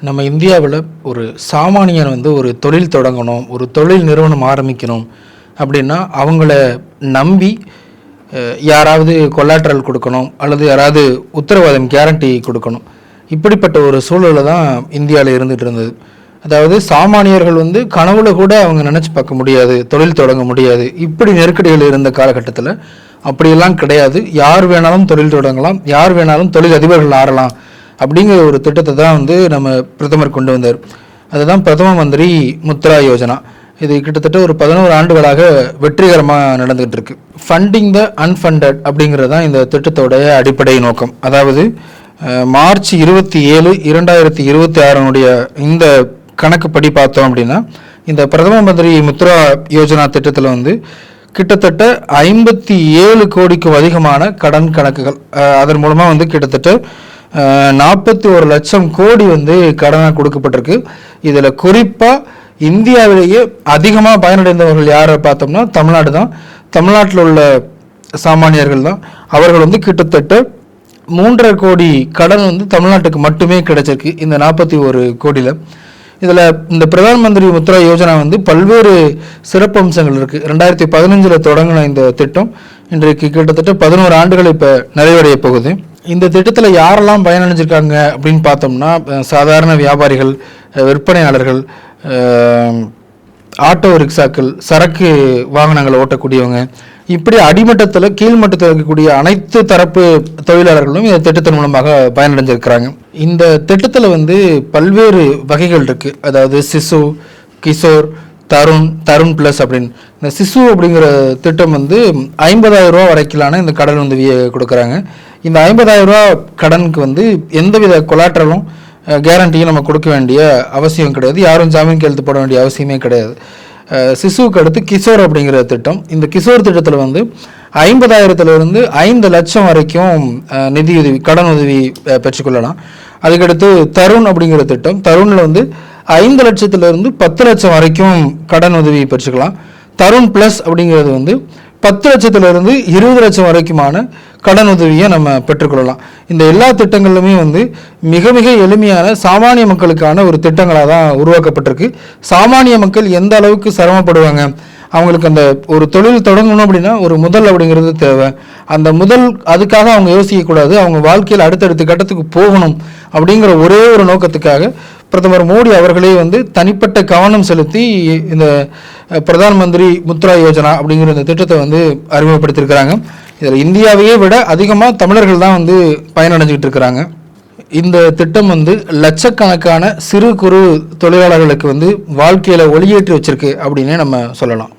நம்ம இந்தியாவில் ஒரு சாமானியன் ஒரு தொழில் தொடங்கணும், ஒரு தொழில் நிறுவனம் ஆரம்பிக்கணும் அப்படின்னா அவங்கள நம்பி யாராவது கொலாட்ரல் கொடுக்கணும் அல்லது யாராவது உத்தரவாதம் கேரண்டி கொடுக்கணும். இப்படிப்பட்ட ஒரு சூழலில் தான் இந்தியாவில் இருந்துகிட்டு இருந்தது. அதாவது சாமானியர்கள் கனவுல கூட அவங்க நினச்சி பார்க்க முடியாது, தொழில் தொடங்க முடியாது. இப்படி நெருக்கடிகள் இருந்த காலகட்டத்தில் அப்படியெல்லாம் கிடையாது. யார் வேணாலும் தொழில் தொடங்கலாம், யார் வேணாலும் தொழில் அதிபர்கள் ஆறலாம் அப்படிங்கிற ஒரு திட்டத்தை தான் நம்ம பிரதமர் கொண்டு வந்தார். அதுதான் பிரதம மந்திரி முத்ரா யோஜனா. இது கிட்டத்தட்ட ஒரு 11 ஆண்டுகளாக வெற்றிகரமாக நடந்துகிட்டு இருக்கு. ஃபண்டிங் த அன்ஃபண்டட் அப்படிங்கிறது தான் இந்த திட்டத்தோடைய அடிப்படை நோக்கம். அதாவது மார்ச் 27, 2026 இந்த கணக்குப்படி பார்த்தோம் அப்படின்னா இந்த பிரதம மந்திரி முத்ரா யோஜனா திட்டத்தில் கிட்டத்தட்ட 57 கோடிக்கும் அதிகமான கடன் கணக்குகள், அதன் மூலமாக கிட்டத்தட்ட 41 லட்சம் கோடி கடனாக கொடுக்கப்பட்டிருக்கு. இதில் குறிப்பாக இந்தியாவிலேயே அதிகமாக பயனடைந்தவர்கள் யாரை பார்த்தோம்னா தமிழ்நாடு தான். தமிழ்நாட்டில் உள்ள சாமானியர்கள் தான். அவர்கள் கிட்டத்தட்ட 3.5 கோடி கடன் தமிழ்நாட்டுக்கு மட்டுமே கிடைச்சிருக்கு இந்த 41 கோடியில். இதில் இந்த பிரதான் மந்திரி முத்ரா யோஜனா பல்வேறு சிறப்பு அம்சங்கள் இருக்குது. 2015 தொடங்கின இந்த திட்டம் இன்றைக்கு கிட்டத்தட்ட 11 ஆண்டுகள் இப்போ நிறைவடைய போகுது. இந்த திட்டத்தில் யாரெல்லாம் பயனடைஞ்சிருக்காங்க அப்படின்னு பார்த்தோம்னா சாதாரண வியாபாரிகள், விற்பனையாளர்கள், ஆட்டோ ரிக்ஷாக்கள், சரக்கு வாகனங்களை ஓட்டக்கூடியவங்க, இப்படி அடிமட்டத்தில் கீழ்மட்டத்தில் இருக்கக்கூடிய அனைத்து தரப்பு தொழிலாளர்களும் இந்த திட்டத்தின் மூலமாக பயனடைஞ்சிருக்கிறாங்க. இந்த திட்டத்தில் பல்வேறு வகைகள் இருக்குது. அதாவது சிசு, கிஷோர், தருண் ப்ளஸ் அப்படின்னு. இந்த சிசு அப்படிங்கிற திட்டம் 50,000 ரூபா வரைக்கிலான இந்த கடன் உதவியை கொடுக்குறாங்க. இந்த 50,000 ரூபா கடனுக்கு எந்தவித கொலாட்ரலும் கேரண்டியும் நம்ம கொடுக்க வேண்டிய அவசியம் கிடையாது. யாரும் ஜாமீன் கையெழுத்து போட வேண்டிய அவசியமே கிடையாது. சிசுவுக்கு அடுத்து கிஷோர் அப்படிங்கிற திட்டம். இந்த கிஷோர் திட்டத்தில் 50,000 5 லட்சம் வரைக்கும் நிதியுதவி, கடன் உதவி பெற்றுக்கொள்ளலாம். அதுக்கடுத்து தருண் அப்படிங்கிற திட்டம். தருணில் 5 லட்சத்திலிருந்து 10 லட்சம் வரைக்கும் கடன் உதவி பெற்றுக்கலாம். தருண் ப்ளஸ் அப்படிங்கிறது 10 லட்சத்திலிருந்து 20 லட்சம் வரைக்குமான கடன் உதவியை நம்ம பெற்றுக்கொள்ளலாம். இந்த எல்லா திட்டங்களுமே மிக மிக எளிமையான சாமானிய மக்களுக்கான ஒரு திட்டங்களாக தான் உருவாக்கப்பட்டிருக்கு. சாமானிய மக்கள் எந்த அளவுக்கு சிரமப்படுவாங்க, அவங்களுக்கு அந்த ஒரு தொழில் தொடங்கணும் அப்படின்னா ஒரு முதல் அப்படிங்கிறது தேவை. அந்த முதல் அதுக்காக அவங்க யோசிக்கக்கூடாது, அவங்க வாழ்க்கையில் அடுத்தடுத்த கட்டத்துக்கு போகணும் அப்படிங்கிற ஒரே ஒரு நோக்கத்துக்காக பிரதமர் மோடி அவர்களே தனிப்பட்ட கவனம் செலுத்தி இந்த பிரதான் மந்திரி முத்ரா யோஜனா அப்படிங்கிற இந்த திட்டத்தை அறிமுகப்படுத்தியிருக்கிறாங்க. இதில் இந்தியாவையே விட அதிகமாக தமிழர்கள் தான் பயனடைஞ்சிக்கிட்டு இருக்கிறாங்க. இந்த திட்டம் லட்சக்கணக்கான சிறு குறு தொழிலாளர்களுக்கு வாழ்க்கையில் ஒளியேற்றி வச்சிருக்கு அப்படின்னே நம்ம சொல்லலாம்.